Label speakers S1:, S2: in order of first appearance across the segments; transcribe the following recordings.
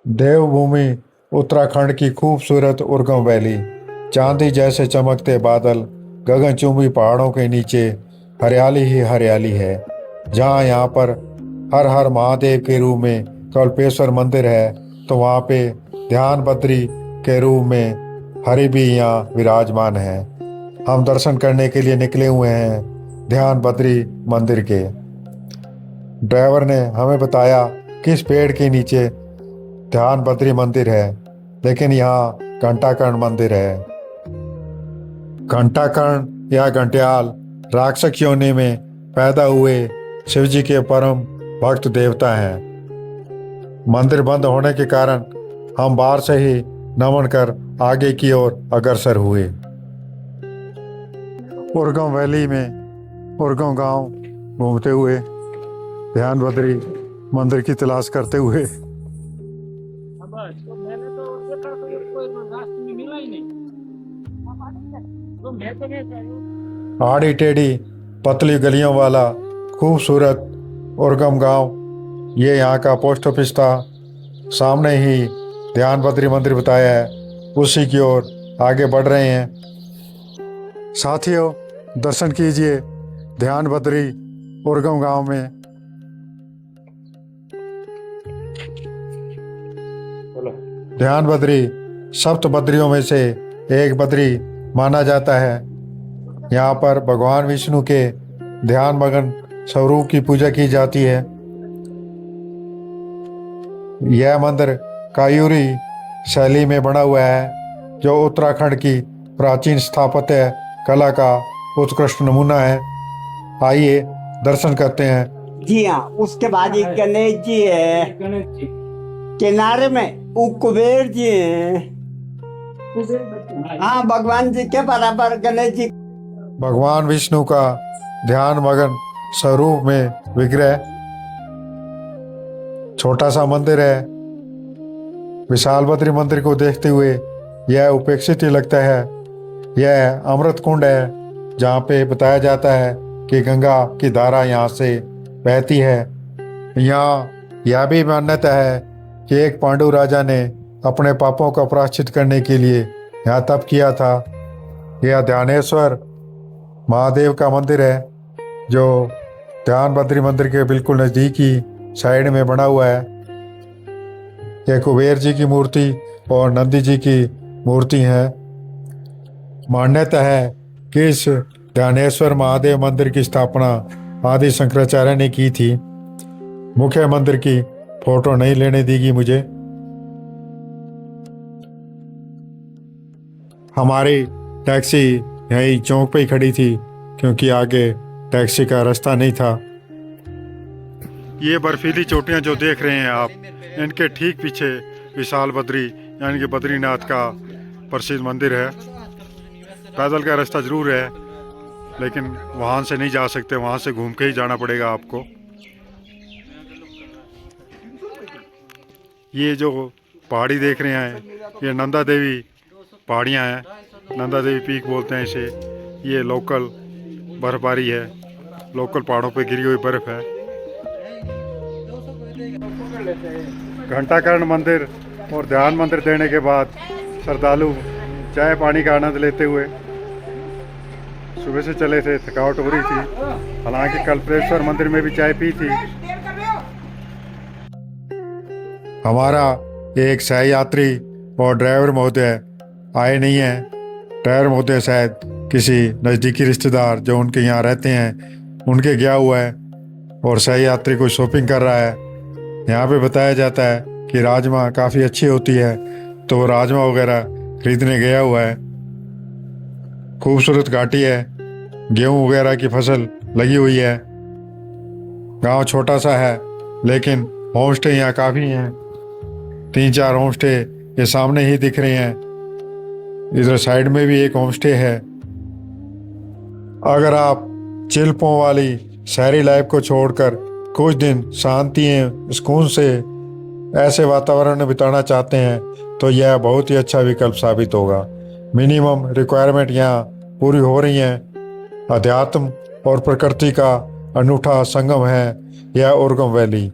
S1: देवभूमि उत्तराखंड की खूबसूरत उर्गम वैली, चांदी जैसे चमकते बादल, गगनचुंबी पहाड़ों के नीचे हरियाली ही हरियाली है। जहाँ यहाँ पर हर हर महादेव के रूप में कल्पेश्वर मंदिर है, तो वहाँ पे ध्यान बद्री के रूप में हरि भी यहाँ विराजमान है। हम दर्शन करने के लिए निकले हुए हैं ध्यान बद्री मंदिर के। ड्राइवर ने हमें बताया किस पेड़ के नीचे ध्यान बद्री मंदिर है, लेकिन यहाँ घंटाकर्ण मंदिर है। घंटाकर्ण या घंटियाल राक्षस योनि में पैदा हुए शिव जी के परम भक्त देवता हैं। मंदिर बंद होने के कारण हम बाहर से ही नमन कर आगे की ओर अग्रसर हुए। उर्गम वैली में उर्गम गांव घूमते हुए, ध्यान बद्री मंदिर की तलाश करते हुए
S2: तो मैंने तो देखा तो कोई रास्ते में मिला ही नहीं। तो मैं तो नहीं
S1: आड़ी टेढ़ी पतली गलियों वाला खूबसूरत उर्गम गांव, ये यहाँ का पोस्ट ऑफिस था। सामने ही ध्यान बद्री मंदिर बताया है, उसी की ओर आगे बढ़ रहे हैं। साथियों, दर्शन कीजिए ध्यान बद्री उर्गम गांव में। ध्यान बद्री सप्त बद्रियों में से एक बद्री माना जाता है। यहाँ पर भगवान विष्णु के ध्यान मगन स्वरूप की पूजा की जाती है। यह मंदिर कायूरी शैली में बना हुआ है, जो उत्तराखंड की प्राचीन स्थापत्य कला का उत्कृष्ट नमूना है। आइए दर्शन करते हैं।
S3: जी हाँ, उसके बाद एक गणेश जी है,
S2: गणेश जी
S3: किनारे में वो कुबेर जी हैं। हाँ, भगवान जी के बराबर गणेश जी।
S1: भगवान विष्णु का ध्यान मगन स्वरूप में विग्रह, छोटा सा मंदिर है। विशाल बद्री मंदिर को देखते हुए यह उपेक्षित ही लगता है। यह अमृत कुंड है, जहाँ पे बताया जाता है कि गंगा की धारा यहाँ से बहती है। यहाँ यह भी मान्यता है कि एक पांडु राजा ने अपने पापों का प्रायश्चित करने के लिए यहाँ तप किया था। यह ध्यानेश्वर महादेव का मंदिर है, जो ध्यान बद्री मंदिर के बिल्कुल नज़दीक ही साइड में बना हुआ है। यह कुबेर जी की मूर्ति और नंदी जी की मूर्ति है। मान्यता है कि इस ध्यानेश्वर महादेव मंदिर की स्थापना आदि शंकराचार्य ने की थी। मुख्य मंदिर की फोटो नहीं लेने देगी मुझे। हमारी टैक्सी यहीं चौक पे ही खड़ी थी, क्योंकि आगे टैक्सी का रास्ता नहीं था। ये बर्फीली चोटियां जो देख रहे हैं आप, इनके ठीक पीछे विशाल बद्री यानी कि बद्रीनाथ का प्रसिद्ध मंदिर है। पैदल का रास्ता जरूर है, लेकिन वहाँ से नहीं जा सकते, वहाँ से घूम के ही जाना पड़ेगा आपको। ये जो पहाड़ी देख रहे हैं, ये नंदा देवी पहाड़ियाँ हैं, नंदा देवी पीक बोलते हैं इसे। ये लोकल बर्फबारी है, लोकल पहाड़ों पे गिरी हुई बर्फ है। घंटाकर्ण मंदिर और ध्यान मंदिर देने के बाद श्रद्धालु चाय पानी का आनंद लेते हुए, सुबह से चले थे, थकावट हो रही थी। हालांकि कल्पेश्वर मंदिर में भी चाय पी थी। हमारा एक सह यात्री और ड्राइवर महोदय आए नहीं हैं। ड्राइवर महोदय शायद किसी नज़दीकी रिश्तेदार जो उनके यहाँ रहते हैं उनके गया हुआ है, और सह यात्री को शॉपिंग कर रहा है। यहाँ पे बताया जाता है कि राजमा काफ़ी अच्छी होती है, तो वो राजमा वगैरह खरीदने गया हुआ है। खूबसूरत घाटी है, गेहूँ वगैरह की फसल लगी हुई है। गांव छोटा सा है, लेकिन होम स्टे यहाँ काफ़ी हैं। 3-4 होम स्टे ये सामने ही दिख रहे हैं। इधर साइड में भी एक होम स्टे है। अगर आप चिल्पों वाली शहरी लाइफ को छोड़कर कुछ दिन शांति सुकून से ऐसे वातावरण में बिताना चाहते हैं, तो यह बहुत ही अच्छा विकल्प साबित होगा। मिनिमम रिक्वायरमेंट यहाँ पूरी हो रही हैं। अध्यात्म और प्रकृति का अनूठा संगम है यह उर्गम वैली।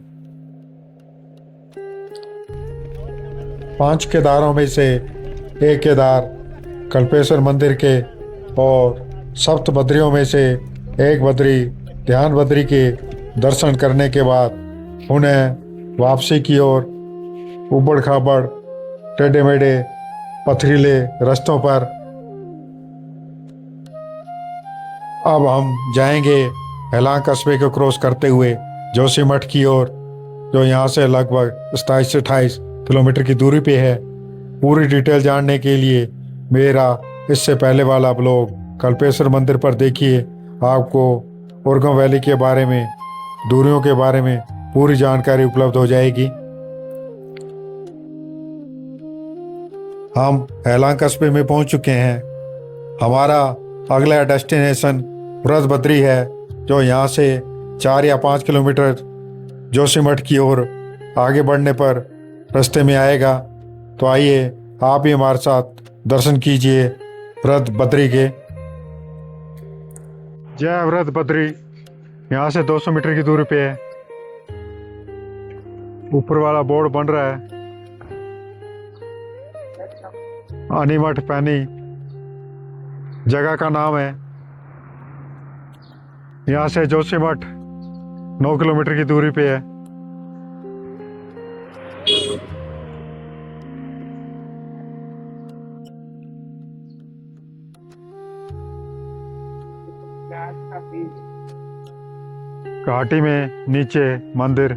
S1: 5 केदारों में से एक केदार कल्पेश्वर मंदिर के और सप्त बद्रियों में से एक बद्री ध्यान बद्री के दर्शन करने के बाद उन्हें वापसी की ओर उबड़ खाबड़ टेढ़े मेढ़े पथरीले रास्तों पर अब हम जाएंगे हेलांग कस्बे को क्रॉस करते हुए जोशीमठ की ओर, जो यहाँ से लगभग 27 से 28 किलोमीटर की दूरी पे है। पूरी डिटेल जानने के लिए मेरा इससे पहले वाला ब्लॉग कल्पेश्वर मंदिर पर देखिए। आपको उर्गम वैली के बारे में, दूरियों के बारे में पूरी जानकारी उपलब्ध हो जाएगी। हम हेलांग कस्बे में पहुंच चुके हैं। हमारा अगला डेस्टिनेशन व्रत बद्री है, जो यहाँ से 4 या 5 किलोमीटर जोशीमठ की ओर आगे बढ़ने पर रास्ते में आएगा। तो आइए आप भी हमारे साथ दर्शन कीजिए व्रत बद्री के। जय व्रत बद्री यहाँ से 200 मीटर की दूरी पे है। ऊपर वाला बोर्ड बन रहा है अनीमठ पैनी जगह का नाम है। यहाँ से जोशीमठ 9 किलोमीटर की दूरी पे है। घाटी में नीचे मंदिर,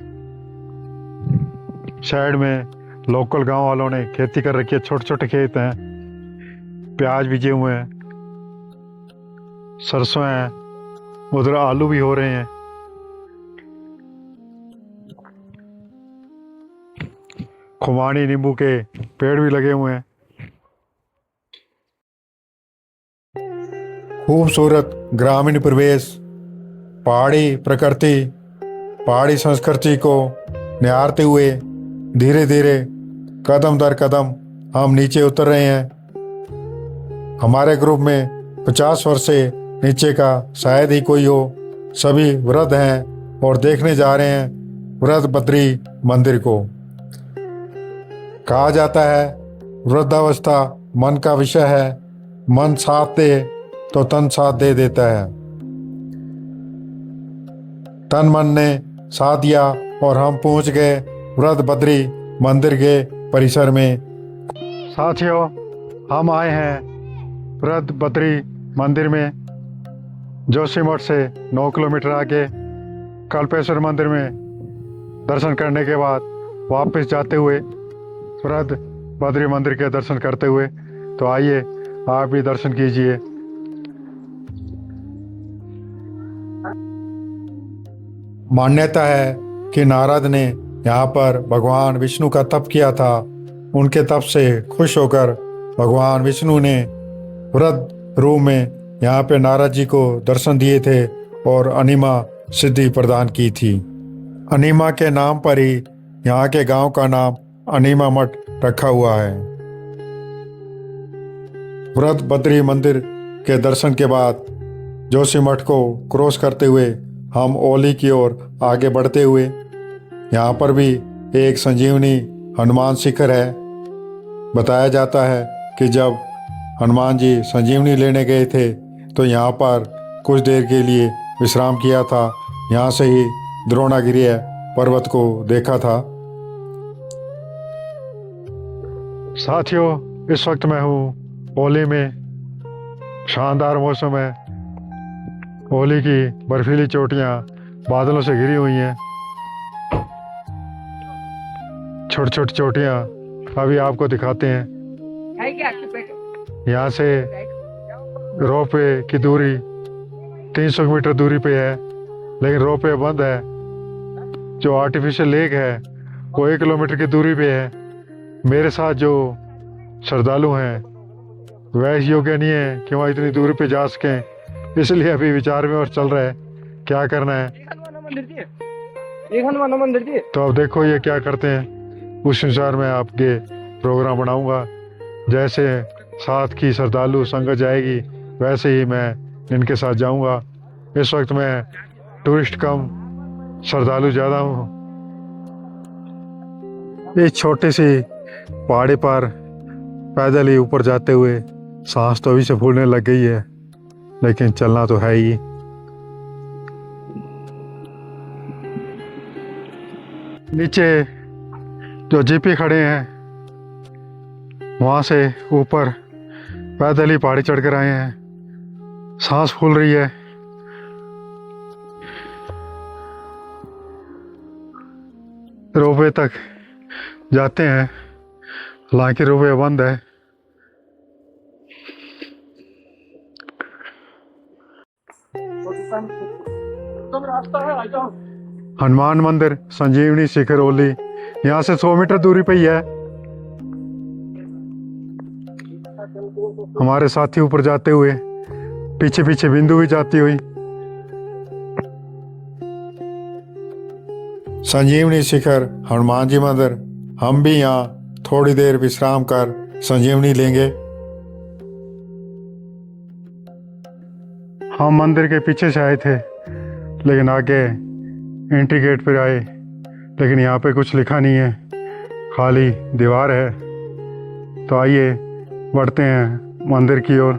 S1: साइड में लोकल गांव वालों ने खेती कर रखी है। छोटे छोटे खेत हैं, प्याज बीजे हुए हैं, सरसों हैं, उधर आलू भी हो रहे हैं। खुमानी नींबू के पेड़ भी लगे हुए हैं। खूबसूरत ग्रामीण परिवेश, पहाड़ी प्रकृति, पहाड़ी संस्कृति को निहारते हुए धीरे धीरे कदम दर कदम हम नीचे उतर रहे हैं। हमारे ग्रुप में 50 वर्ष से नीचे का शायद ही कोई हो। सभी वृद्ध हैं और देखने जा रहे हैं व्रत बद्री मंदिर को। कहा जाता है वृद्धावस्था मन का विषय है, मन साथ दे तो तन साथ दे देता है। तन मन ने साथ दिया और हम पहुंच गए व्रत बद्री मंदिर के परिसर में। साथियों, हम आए हैं व्रत बद्री मंदिर में, जोशीमठ से 9 किलोमीटर आगे। कल्पेश्वर मंदिर में दर्शन करने के बाद वापस जाते हुए व्रत बद्री मंदिर के दर्शन करते हुए। तो आइए आप भी दर्शन कीजिए। मान्यता है कि नारद ने यहाँ पर भगवान विष्णु का तप किया था। उनके तप से खुश होकर भगवान विष्णु ने व्रत रूप में यहाँ पे नारद जी को दर्शन दिए थे और अनिमा सिद्धि प्रदान की थी। अनिमा के नाम पर ही यहाँ के गांव का नाम अनिमा मठ रखा हुआ है। व्रत बद्री मंदिर के दर्शन के बाद जोशीमठ को क्रॉस करते हुए हम ओली की ओर आगे बढ़ते हुए, यहाँ पर भी एक संजीवनी हनुमान शिखर है। बताया जाता है कि जब हनुमान जी संजीवनी लेने गए थे तो यहाँ पर कुछ देर के लिए विश्राम किया था। यहाँ से ही द्रोणागिरी पर्वत को देखा था। साथियों, इस वक्त मैं हूँ ओली में। शानदार मौसम है। ओली की बर्फीली चोटियाँ बादलों से घिरी हुई हैं। छोटी छोटी चोटियाँ अभी आपको दिखाते हैं। यहाँ से रोपवे की दूरी 300 मीटर दूरी पे है, लेकिन रोपवे बंद है। जो आर्टिफिशियल लेक है वो 1 किलोमीटर की दूरी पे है। मेरे साथ जो श्रद्धालु हैं वह इस योग्य नहीं है कि वहाँ इतनी दूरी पे जा सकें, इसलिए अभी विचार में और चल रहा है क्या करना है।
S2: एक हनुमान मंदिर जी।
S1: तो अब देखो ये क्या करते हैं, उस अनुसार मैं आपके प्रोग्राम बनाऊंगा। जैसे साथ की श्रद्धालु संगत जाएगी वैसे ही मैं इनके साथ जाऊंगा। इस वक्त मैं टूरिस्ट कम श्रद्धालु ज़्यादा हूँ। इस छोटी सी पहाड़ी पर पैदल ही ऊपर जाते हुए सांस तो अभी से फूलने लग गई है, लेकिन चलना तो है ही। नीचे जो जीपी खड़े हैं वहाँ से ऊपर पैदल ही पहाड़ी चढ़कर आए हैं, सांस फूल रही है। रोपवे तक जाते हैं, हालांकि रोपवे बंद है।
S2: सब रास्ता है, आ जाओ।
S1: हनुमान मंदिर संजीवनी शिखर ओली यहाँ से 100 मीटर दूरी पे ही है। हमारे साथी ऊपर जाते हुए, पीछे पीछे बिंदु भी जाती हुई। संजीवनी शिखर हनुमान जी मंदिर, हम भी यहाँ थोड़ी देर विश्राम कर संजीवनी लेंगे। हम मंदिर के पीछे से आए थे, लेकिन आगे एंट्री गेट पर आए, लेकिन यहाँ पे कुछ लिखा नहीं है, खाली दीवार है। तो आइए बढ़ते हैं मंदिर की ओर।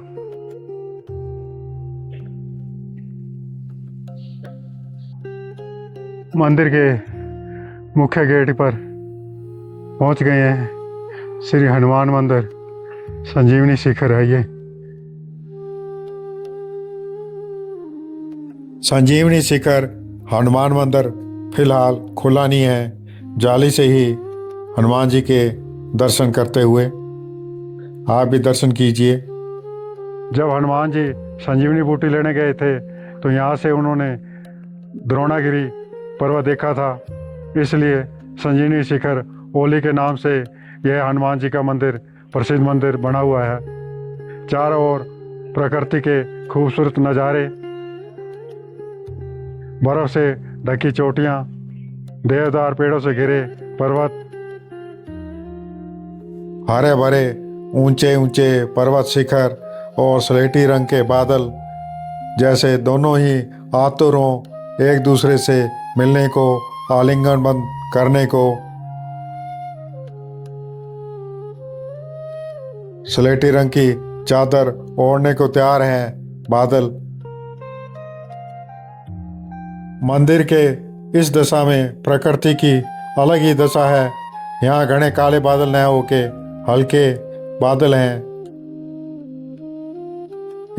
S1: मंदिर के मुख्य गेट पर पहुंच गए हैं। श्री हनुमान मंदिर संजीवनी शिखर है ये। संजीवनी शिखर हनुमान मंदिर फिलहाल खुला नहीं है, जाली से ही हनुमान जी के दर्शन करते हुए आप भी दर्शन कीजिए। जब हनुमान जी संजीवनी बूटी लेने गए थे तो यहाँ से उन्होंने द्रोणागिरी पर्वत देखा था, इसलिए संजीवनी शिखर ओली के नाम से यह हनुमान जी का मंदिर प्रसिद्ध मंदिर बना हुआ है। चारों ओर प्रकृति के खूबसूरत नज़ारे, बर्फ से ढकी चोटियाँ, देवदार पेड़ों से घिरे पर्वत, हरे भरे ऊंचे ऊंचे पर्वत शिखर और स्लेटी रंग के बादल, जैसे दोनों ही आतुर हों एक दूसरे से मिलने को, आलिंगन बंद करने को। स्लेटी रंग की चादर ओढ़ने को तैयार हैं बादल। मंदिर के इस दशा में प्रकृति की अलग ही दशा है। यहाँ घने काले बादल न होके हल्के बादल हैं।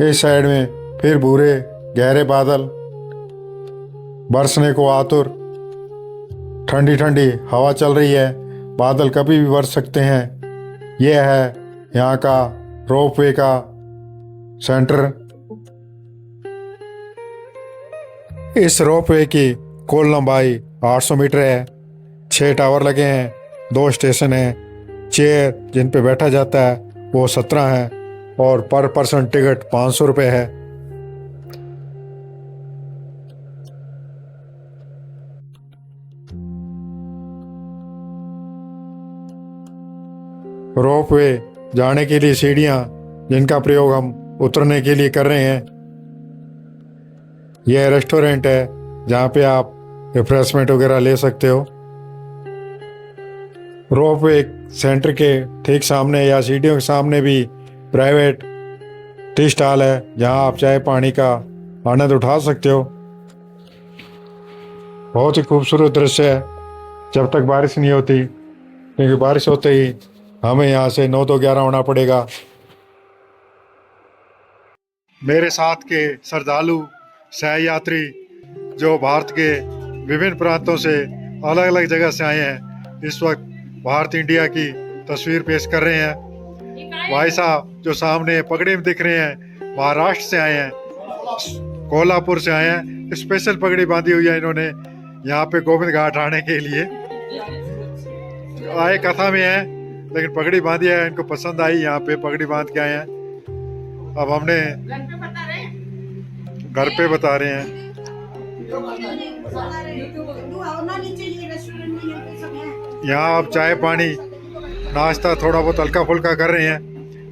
S1: इस साइड में फिर भूरे गहरे बादल, बरसने को आतुर। ठंडी ठंडी हवा चल रही है, बादल कभी भी बरस सकते हैं। यह है यहाँ का रोपवे का सेंटर। इस रोपवे की कुल लंबाई 800 मीटर है। 6 टावर लगे हैं, 2 स्टेशन हैं। चेयर जिन पे बैठा जाता है वो 17 हैं और पर पर्सन टिकट 500 रुपये है। रोपवे जाने के लिए सीढ़ियाँ, जिनका प्रयोग हम उतरने के लिए कर रहे हैं। यह रेस्टोरेंट है जहाँ पे आप रिफ्रेशमेंट वगैरह ले सकते हो। रोपवे सेंटर के ठीक सामने या सीढ़ियों के सामने भी प्राइवेट टी स्टॉल है, जहाँ आप चाय पानी का आनंद उठा सकते हो। बहुत ही खूबसूरत दृश्य है जब तक बारिश नहीं होती, क्योंकि बारिश होते ही हमें यहाँ से 9-2-11 होना पड़ेगा। मेरे साथ के श्रद्धालु सहयात्री जो भारत के विभिन्न प्रांतों से अलग अलग जगह से आए हैं, इस वक्त भारत इंडिया की तस्वीर पेश कर रहे हैं। भाई साहब जो सामने पगड़ी में दिख रहे हैं, महाराष्ट्र से आए हैं, कोल्हापुर से आए हैं। स्पेशल पगड़ी बांधी हुई है इन्होंने यहाँ पे गोविंद घाट आने के लिए। आए कथा में है, लेकिन पगड़ी बांधी है, इनको पसंद आई, यहाँ पे पगड़ी बांध के आए हैं। अब हमने घर पे बता रहे हैं। यहाँ आप चाय पानी नाश्ता थोड़ा बहुत हल्का फुल्का कर रहे हैं।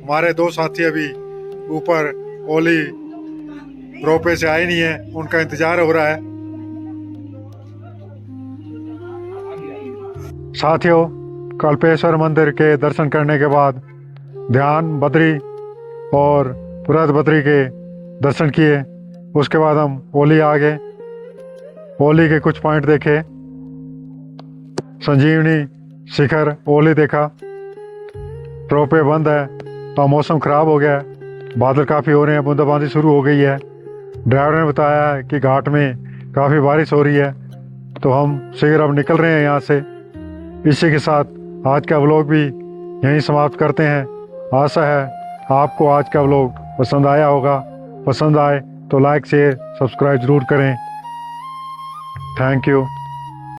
S1: हमारे 2 साथी अभी ऊपर ओली रोपवे से आए नहीं है, उनका इंतजार हो रहा है। साथियों कल्पेश्वर मंदिर के दर्शन करने के बाद ध्यान बद्री और पुरद बद्री के दर्शन किए। उसके बाद हम ओली आ गए। ओली के कुछ पॉइंट देखे, संजीवनी शिखर ओली देखा। रोपवे बंद है तो मौसम ख़राब हो गया है, बादल काफ़ी हो रहे हैं, बूंदाबांदी शुरू हो गई है। ड्राइवर ने बताया है कि घाट में काफ़ी बारिश हो रही है, तो हम शीघ्र अब निकल रहे हैं यहाँ से। इसी के साथ आज का व्लॉग भी यहीं समाप्त करते हैं। आशा है आपको आज का व्लॉग पसंद आया होगा। पसंद आए तो लाइक शेयर सब्सक्राइब ज़रूर करें। Thank you.